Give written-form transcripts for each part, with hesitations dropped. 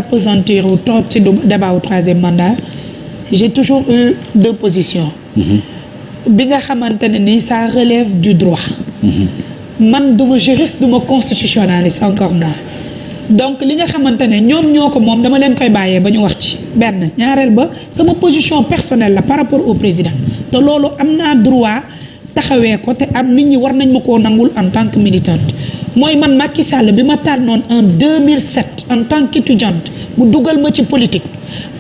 appesantir ou trop ci débat au troisième mandat j'ai toujours eu deux positions. bi nga xamante ne ni ça relève du droit. man duma juriste duma constitutionnaliste encore moins. donc li nga xamante ne ñoom ñoo ko moom dama leen koy bàyyee ba ñu wax ci benn ñaareel ba sama position personnelle la par rapport au président te loolu am naa droit taxawee ko te am nit ñi war nañ ma koo nangul en tant que militante mooy man Macky Sall bi ma tànnoon en 2007 en tant qu'étudiante mu dugal ma ci politique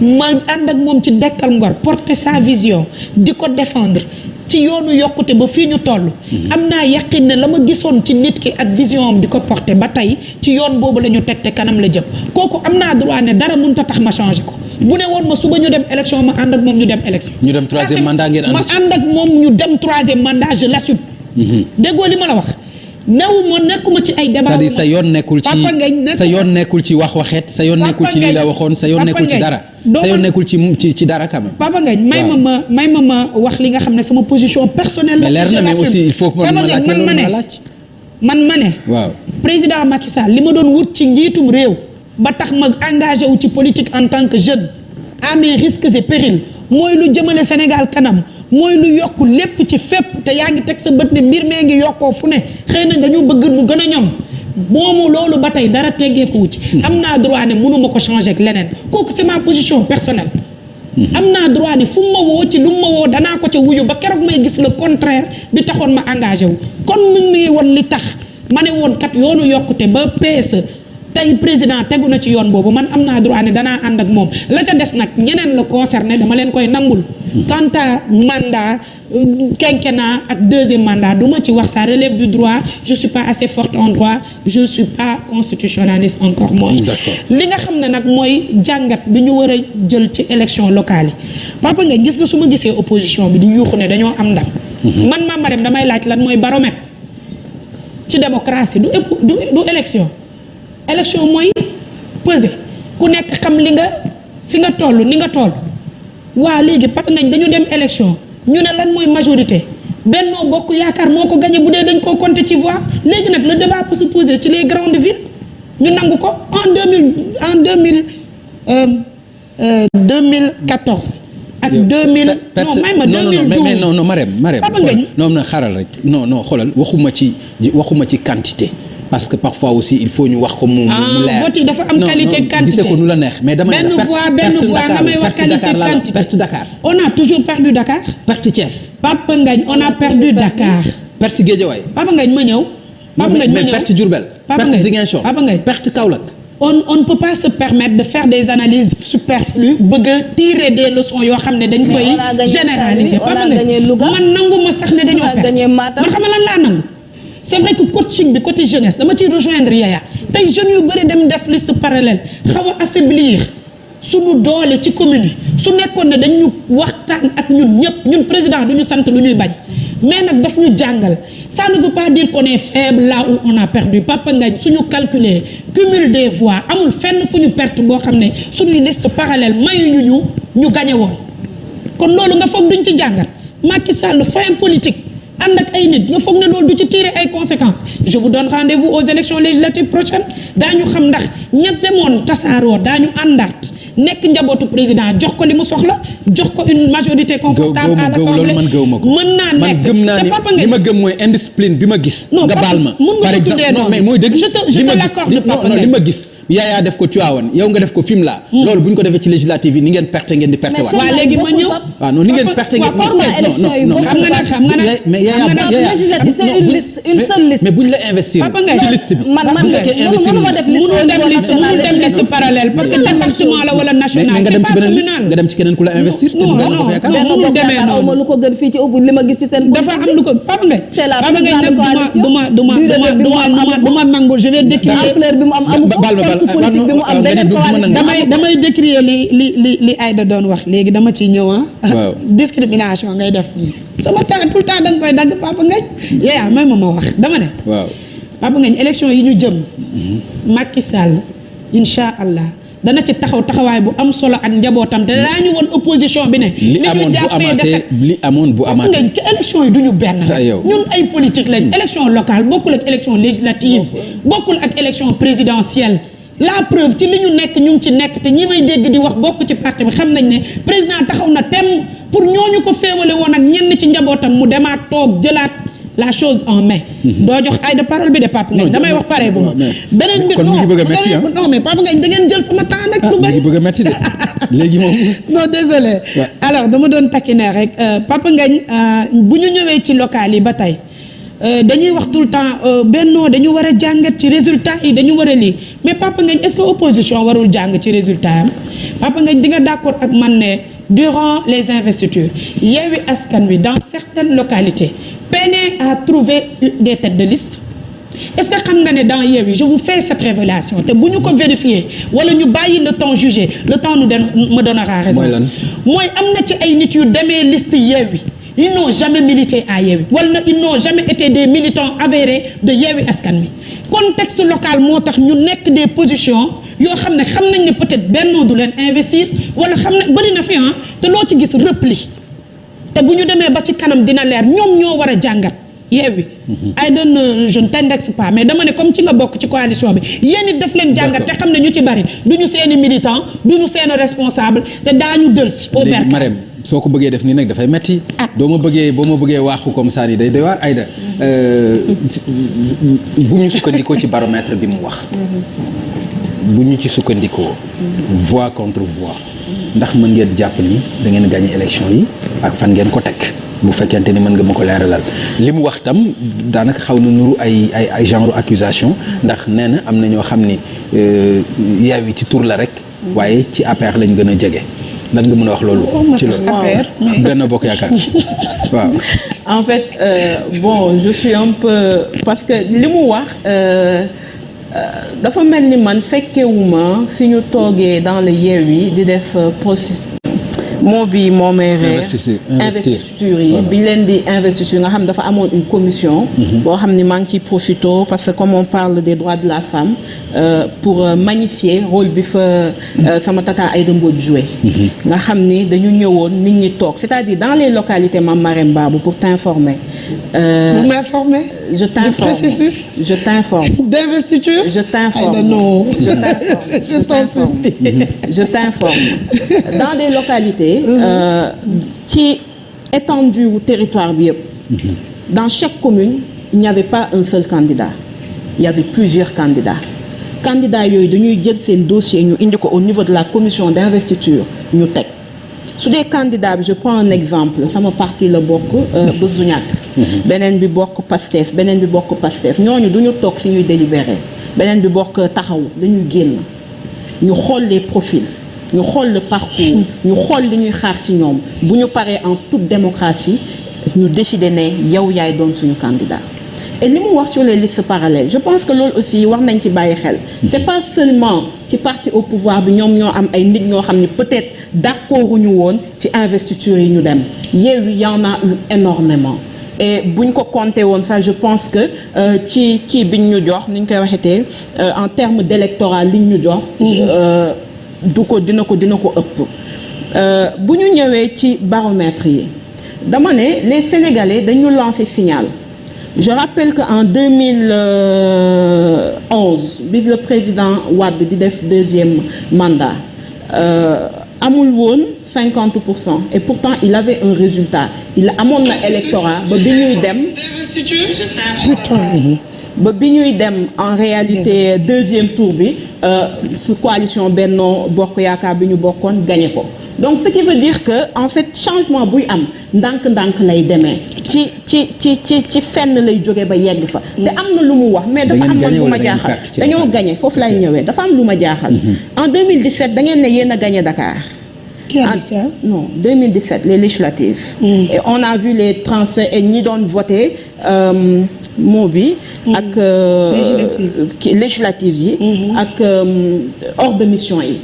ma ànd ak moom ci dekkal ngor porter sa vision di ko défendre ci yoonu yokkute ba fii ñu toll. am naa yaqin ne la ma gisoon ci nit ki ak vision am di ko porter ba tey ci yoon boobu la ñu teg te kanam la jëm kooku am naa droit ne dara mënut a tax ma changer ko bu ne woon ma suba ñu dem élection ma ànd ak moom ñu dem élection. ñu dem troisième mandat ngeen ma ànd ak moom ñu dem troisième mandat je l'assume. déggoo li ma la wax. néew ma nekkuma ci ay débat. c'est-à-dire sa yoon nekkul ci sa yoon nekkul ci wax waxeet sa yoon nekkul ci lii la waxoon sa yoon nekkul ci dara. sa yoon nekkul ci dara quand même. Papa Ngagne may ma wax li nga xam ne sama position personnelle. mais leer na mais aussi il faut que man ma ne. waaw président Macky Sall li ma doon wut ci njiitum réew ba tax ma engagé wu ci politique en tant que jeune à mes risques et périls mooy lu jëmale Sénégal kanam. mooy lu yokk lépp ci fépp te yaa ngi teg sa bët ne mbir mee ngi yokkoo fu ne xëy na nga ñu bëgg mu gën a ñoom moomu loolu ba tey dara teggeeku ci. am naa droit ne mënuma ko changer ak leneen kooku c'est ma position personnelle. am naa droit ne fu mu ma woo ci lu mu ma woo danaa ko ca wuyu ba keroog may gis le contraire bi taxoon ma engagé wu. kon mu ngi woon li tax ma ne woon kat yoonu yokkute ba PSE tey président tegu na ci yoon boobu man am naa droit ne danaa ànd ak moom la ca des nag ñeneen la concerné dama leen koy nangul. quant à mandat quinquennat ak deuxième mandat du ma ci wax ça relève du droit je suis pas assez forte en droit je suis pas constitutionnaliste encore moins. li nga xam ne nag mooy jàngat bi ñu war a jël ci élection locale yi Papa nga gis nga su ma gisee opposition bi di yuuxu ne dañoo am ndam. man Mame Marème damay laaj lan mooy baromètre ci démocratie du élection. élection mooy peser ku nekk xam li nga fi nga toll ni nga toll waa léegi Papa Ngagne dañu dem élection ñu ne lan mooy majorité Benno Bokk Yaakaar moo ko gagné bu dee dañ koo compter ci voix léegi nag le débat peut se poser ci les grandes villes ñu nangu ko en 2014 ak 2000 non may ma 2012 non Marème Papa Ngagne non xaaral rek non xoolal waxuma ci quantité parce que parfois aussi il faut ñu wax ko mu leer. vote yi dafa am qualité quantité gisee ko nu la neex mais dama benn voix nga may wax qualité quantité perte Dakar. on a toujours perdu Dakar. perte Thiès. Papa Ngagne on a perdu Dakar. perte Guédiawaye. Papa Ngagne ma ñëw. Papa Ngagne ma ñëw mais perte Diourbel. perte Ziguinchor. Papa Ngagne perte Kaolack. on ne peut pas se permettre de faire des analyses superflues bëgg a tirer des leçons yoo xam ne dañ koy généraliser. Papa Ngagne man nangu ma sax ne dañoo perte man xam nga lan laa nangu. c'est vrai que coaching bi côté jeunesse dama ciy rejoindre Yaya tey jeunes yu bëri dem def liste parallèle xaw a affaiblir suñu doole ci commune yi su nekkoon ne dañu waxtaan ak ñun ñëpp ñun président du ñu sant lu ñuy bañ mais nag daf ñu jàngal ça ne veut pas dire qu'on est faible là où on a perdu Papa Ngagne suñu calculer cumul des voix amul fenn fu ñu perte boo xam ne suñuy liste parallèle mayuñu ñu gagné woon kon loolu nga foog duñ ci jàngat Macky Sall fin politique ànd ak ay nit nga foog ne loolu du ci tirer ay conséquences je vous donne rendez-vous aux élections législatives prochaines daañu xam ndax ñett demoon tasaaroo daañu àndaat nekk njabootu président jox ko li mu soxla jox ko une majorité confortable à l'Assemblée man gëwuma ko mën naa nekk man gëm naa ni li ma gëm mooy indiscipline bi ma gis. nga baal ma par exemple non mais mooy dëgg je te l'accorde Papa Ngagne li ma gis. Yaya def ko Tivaouane yow nga def ko Fimela. loolu bu ñu ko defee ci législative yi ni ngeen perte ngeen di perte waat. waaw léegi ma ñëw. waaw non ni ngeen perte ngeen. non xam nga nag mais Yaya une seule liste. mais buñ la investir. Papa Ngagne ci liste bi. man mënuma def liste mënul dem liste parallèle parce que département la wala national. mais nga dem ci beneen liste nga dem ci keneen ku la investir. te du benn ko yaakaar mënul demee noonu lu ko gën fii ci ubbi li ma gis ci seen. dafa am lu ko Papa Ngagne. c'est la Papa Ngagne nag duma nangu je vais décrire ampleur bi mu am amu ko damay décrier li Aïda doon wax léegi dama ciy ñëw discrimination ngay def sama temps tout le temps da nga koy dagg Papa Ngagne yaa may ma wax dama ne waaw Papa Ngagne élection yi ñu jëm Macky Sall incha allah dana ci taxawaay bu am solo ak njabootam te daañu woon opposition bi ne li amoon bu amaatee Ngagne élection yi duñu benn ñun ay politique lañ élection locale bokkul ak élection législative bokkul ak élection présidentielle la preuve ci li ñu nekk ñu ngi ci nekk te ñi may dégg di wax bokk ci parti bi xam nañ ne président taxaw na tem pour ñooñu ko féewale woon ak ñenn ci njabootam mu demaat toog jëlaat la chose en main. doo jox ay de parole bi de Pape Ngagne damay wax pare gu ma. beneen bi kon mu ngi bëgg a métti non mais Pape Ngagne da ngeen jël sama temps nag. lu bari mu ngi bëgg a métti de léegi moom. non désolé. alors dama doon taquiner rek Pape Ngagne bu ñu ñëwee ci local yi ba tey. dañuy wax tout le temps bennoo dañu war a jàngat ci résultat yi dañu war a lii mais Papa Ngagne est-ce que opposition warul jàng ci résultat am Papa Ngagne di nga d'accord ak man ne durant les investitures Yewwi Askan Wi dans certaines localités peinait à trouver des têtes de liste est-ce que xam nga ne dans Yewwi je vous fais cette révélation te bu ñu ko vérifier wala ñu bàyyi le temps juger le temps me donnera raison mooy am na ci ay nit yu demee liste Yewwi ils n'ont jamais milité à Yewwi wala ils n'ont jamais été des militants avérés de Yewwi Askan Wi contexte local moo tax ñu nekk des positions yoo xam ne xam nañ ne peut-être Benno du leen investir wala xam ne bëri na fi te loo ci gis repli te bu ñu demee ba ci kanam dina leer ñoom ñoo war a jàngat Yewwi je ne t'indexe pas mais dama ne comme ci nga bokk ci coalition bi yéen it daf leen jàngat te xam ne ñu ci bari du ñu seeni militant du ñu seeni responsable te daañu dël si au bercail soo ko bëggee def nii nag dafay metti boo ma bëggee waaxu comme ça nii day doy waar Aïda bu ñu sukkandikoo ci baromètre bi mu wax bu ñu ci sukkandikoo voix contre voix ndax mën ngeen jàpp ni da ngeen gagné élection yi ak fan ngeen ko teg bu fekkente ni mën nga ma ko leeralal li mu wax tam daanaka xaw na nuru ay genre accusation ndax nee na am na ñoo xam ni Yewwi ci tur la rek waaye ci APR lañ gën a jege lan nga mën a wax loolu. ci loolu Benno Bokk Yaakaar waaw. en fait je suis un peu parce que li mu wax dafa mel ni man fekkewuma fi ñu toogee dans le Yewwi di def processus. moo bi moo may reer investiture yi bi ñu leen di investiture nga xam dafa amoon une commission boo xam ni maa ngi ciy profito parce que comme on parle des droits de la femme pour magnifier rôle bi fa sama tata Aïda Mbodj joué nga xam ni dañu ñëwoon nit ñi toog c'est-à-dire dans les localités Mame Marème Babou pour t'informer vous m'informez je t'informe du processus je t'informe d'investiture je t'informe je t'informe dans des localités ci étendue wu territoire bi yëpp dans chaque commune il n'y avait pas un seul candidat il y avait plusieurs candidats yooyu dañuy jël seen dossier ñu indi ko au niveau de la commission d'investiture ñu teg su dee candidat bi je prends un exemple sama parti la bokk Bës du Ñakk beneen bi bokk Pastef beneen bi bokk Pastef ñooñu duñu toog fi ñuy délibérer beneen bi bokk Taxawu dañuy génn ñu xool les profils ñu xool le parcours ñu xool li ñuy xaar ci ñoom bu ñu paree en toute démocratie ñu décider ne yow yaay doon suñu candidat et li mu wax sur les listes parallèles je pense que loolu aussi war nañ ci bàyyi xel c'est pas seulement ci parti au pouvoir bi ñoom ñoo am ay nit ñoo xam ne peut-être d'accorduñu woon ci investiture yi ñu dem Yewwi y en a eu énormément et buñ ko compté woon ça je pense que ci kii biñ ñu jox ni ñu koy waxetee en termes d'électorat liñ ñu jox dina ko ëpp bu ñu ñëwee ci baromètre yi dama ne les Sénégalais dañu lancé signal je rappelle que en 2011 bi le président Wade di def deuxième mandat amul woon 50% et pourtant il avait un résultat il amoon na électorat ba bi ñuy dem en réalité deuxième tour bi su coalition Benno Bokk Yaakaar bi ñu bokkoon gagné ko donc ce qui veut dire que en fait changement buy am ndànk-ndànk lay demee ci fenn lay jóge ba yegg fa te am na lu mu wax mais dafa am lu ma jaaxal dañoo gagné foofu lay ñëwee dafa am lu ma jaaxal en 2017 da ngeen ne yéen a gagné Dakar. Qui a dit ça? Non, 2017, les législatives. Et on a vu les transferts et ñi doon voté moo bi ak législatives yi ak hors de mission yi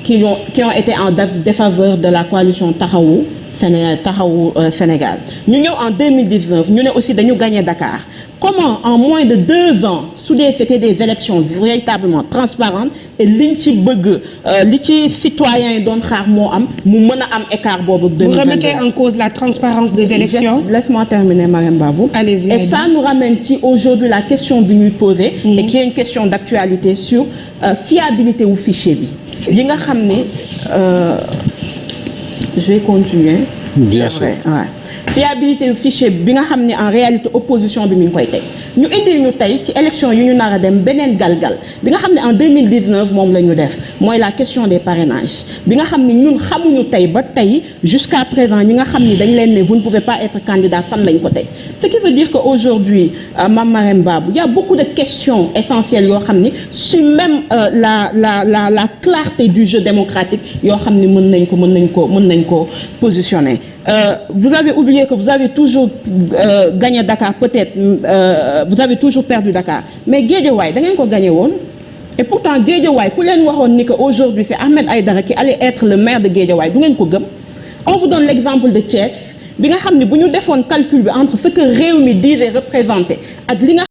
qui ont été en défaveur de la coalition Taxawu Sénégal ñu ñëw en 2019 ñu ne aussi dañu gagné Dakar comment en moins de 2 ans su dee c'était des élections véritablement transparentes et liñ ci bëgg li ci citoyens yi doon xaar moo am mu mën a am écart boobu ak 2022. Vous remettez en cause la transparence des élections. Laisse-moi terminer Marème Babou. Allez-y. Et ça nous ramène ci aujourd'hui la question bi ñuy poser et qui est une question d'actualité sur fiabilité wu fichier bi yi nga xam ne je vais continuer. Bien sûr. C'est vrai, ouais. Fiabilité wu fichier bi nga xam ne en réalité opposition bi mi ngi koy teg ñu indil ñu tey ci élection yu ñu nar a dem beneen galgal bi nga xam ne en 2019 moom la ñu def mooy la question des parrainages bi nga xam ne ñun xamuñu tey ba tey jusqu'à présent ñi nga xam ni dañ leen ne vous ne pouvez pas être candidat fan lañ ko teg ce qui veut dire que aujourd'hui Mame Marème Babou il y a beaucoup de questions essentielles yoo xam ni sur même la clarté du jeu démocratique yoo xam ni mën nañ ko positionner. Vous avez oublié que vous avez toujours gagné Dakar peut-être vous avez toujours perdu Dakar mais Guédiawaye da ngeen ko gagné woon et pourtant Guédiawaye ku leen waxoon ni que aujourd'hui c'est Ahmed Aïdara qui allait être le maire de Guédiawaye du ngeen ko gëm. On vous donne l'exemple de Thiès bi nga xam ne bu ñu defoon calcul bi entre ce que Rewmi disait représenter ak li nga